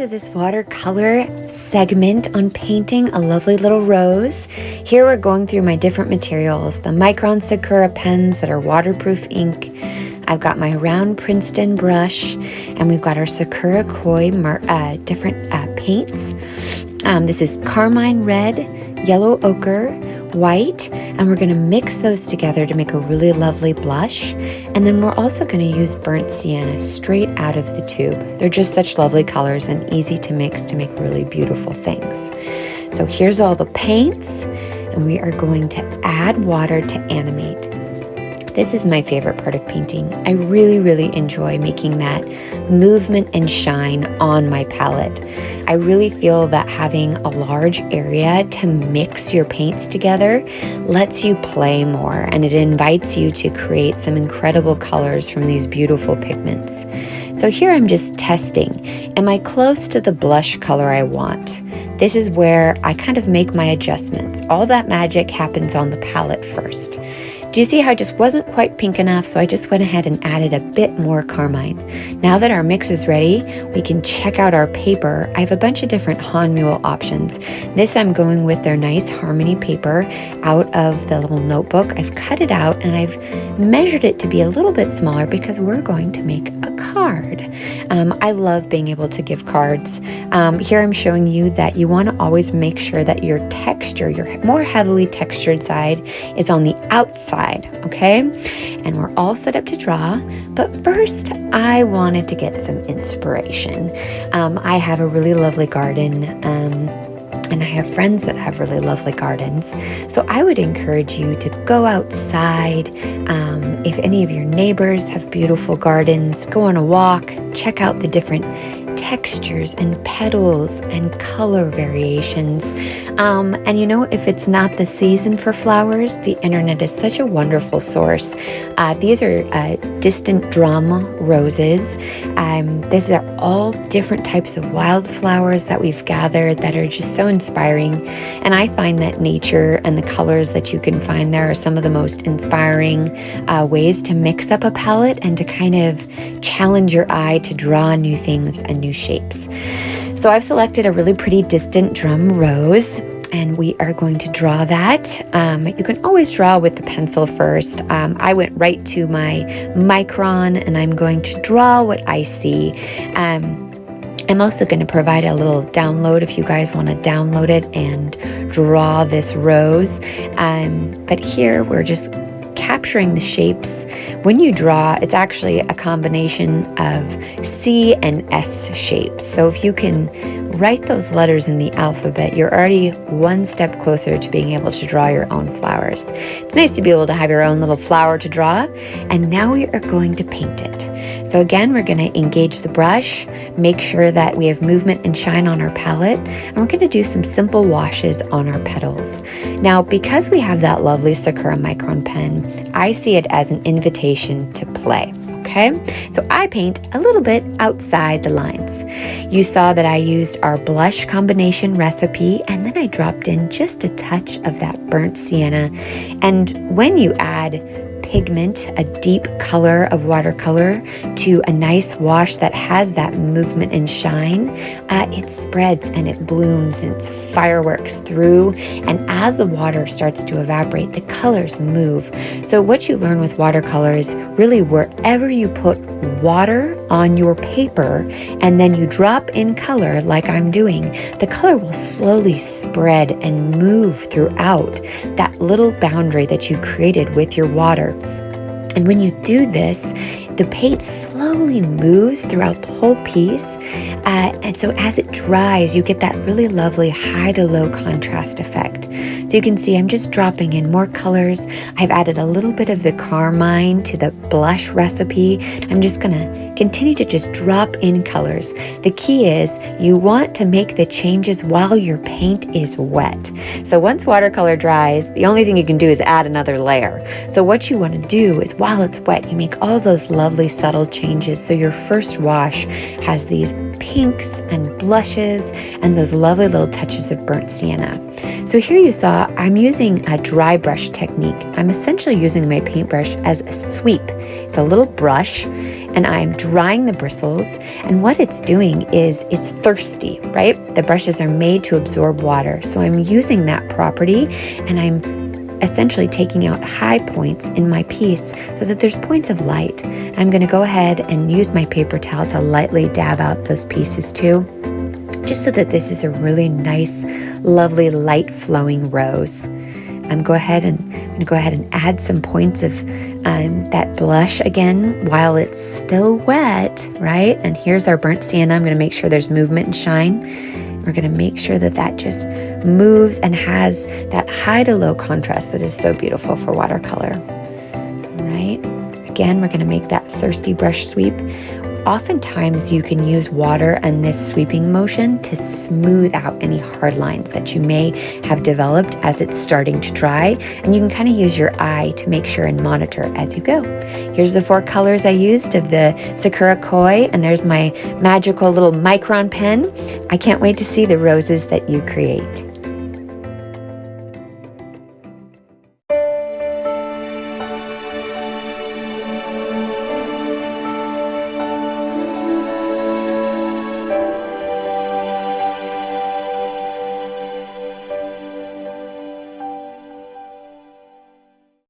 to this watercolor segment on painting a lovely little rose. Here we're going through my different materials, the Micron Sakura pens that are waterproof ink. I've got my round Princeton brush, and we've got our Sakura Koi different paints. This is carmine red, yellow ochre, white, and we're going to mix those together to make a really lovely blush. And then we're also going to use burnt sienna straight out of the tube. They're just such lovely colors and easy to mix to make really beautiful things. So here's all the paints, and we are going to add water to animate. This is my favorite part of painting. I really enjoy making that movement and shine on my palette. I really feel that having a large area to mix your paints together lets you play more, and it invites you to create some incredible colors from these beautiful pigments. So here I'm just testing. Am I close to the blush color I want? This is where I kind of make my adjustments. All that magic happens on the palette first. Do you see how it just wasn't quite pink enough? So I just went ahead and added a bit more carmine. Now that our mix is ready, we can check out our paper. I have a bunch of different Hanmule options. This I'm going with their nice Harmony paper out of the little notebook. I've cut it out and I've measured it to be a little bit smaller because we're going to make a card. I love being able to give cards. Here I'm showing you that you want to always make sure that your texture, your more heavily textured side, is on the outside. Okay, and we're all set up to draw, but first I wanted to get some inspiration. I have a really lovely garden, and I have friends that have really lovely gardens, so I would encourage you to go outside. If any of your neighbors have beautiful gardens, go on a walk, check out the different textures and petals and color variations. And you know, if it's not the season for flowers, the internet is such a wonderful source. These are distant drum roses. These are all different types of wildflowers that we've gathered that are just so inspiring. And I find that nature and the colors that you can find there are some of the most inspiring ways to mix up a palette and to kind of challenge your eye to draw new things and new shapes. So I've selected a really pretty distant drum rose, and we are going to draw that. You can always draw with the pencil first. I went right to my Micron, and I'm going to draw what I see. I'm also going to provide a little download if you guys want to download it and draw this rose. But here we're just capturing the shapes. When you draw, it's actually a combination of C and S shapes. So if you can write those letters in the alphabet, you're already one step closer to being able to draw your own flowers. It's nice to be able to have your own little flower to draw, and now we are going to paint it. So again, we're going to engage the brush, make sure that we have movement and shine on our palette, and we're going to do some simple washes on our petals. Now, because we have that lovely Sakura Micron pen, I see it as an invitation to play. Okay, so I paint a little bit outside the lines. You saw that I used our blush combination recipe, and then I dropped in just a touch of that burnt sienna. And when you add pigment, a deep color of watercolor, to a nice wash that has that movement and shine, it spreads and it blooms and it's fireworks through. And as the water starts to evaporate, the colors move. So what you learn with watercolors, really wherever you put water on your paper and then you drop in color like I'm doing, the color will slowly spread and move throughout that little boundary that you created with your water. And when you do this, the paint slowly moves throughout the whole piece. And so as it dries, you get that really lovely high to low contrast effect. So you can see I'm just dropping in more colors. I've added a little bit of the carmine to the blush recipe. I'm just gonna continue to just drop in colors. The key is you want to make the changes while your paint is wet. So once watercolor dries, the only thing you can do is add another layer. So what you want to do is while it's wet, you make all those lovely subtle changes. So your first wash has these pinks and blushes and those lovely little touches of burnt sienna. So here you saw I'm using a dry brush technique. I'm essentially using my paintbrush as a sweep. It's a little brush, and I'm drying the bristles. And what it's doing is it's thirsty, right? The brushes are made to absorb water. So I'm using that property, and I'm essentially taking out high points in my piece so that there's points of light. I'm going to go ahead and use my paper towel to lightly dab out those pieces too, just so that this is a really nice, lovely, light flowing rose. I'm going to go ahead and add some points of that blush again while it's still wet, right? And here's our burnt sienna. I'm going to make sure there's movement and shine. We're going to make sure that that just moves and has that high to low contrast that is so beautiful for watercolor. All right. Again, we're going to make that thirsty brush sweep. Oftentimes you can use water and this sweeping motion to smooth out any hard lines that you may have developed as it's starting to dry. And you can kind of use your eye to make sure and monitor as you go. Here's the 4 colors I used of the Sakura Koi, and there's my magical little micron pen. I can't wait to see the roses that you create.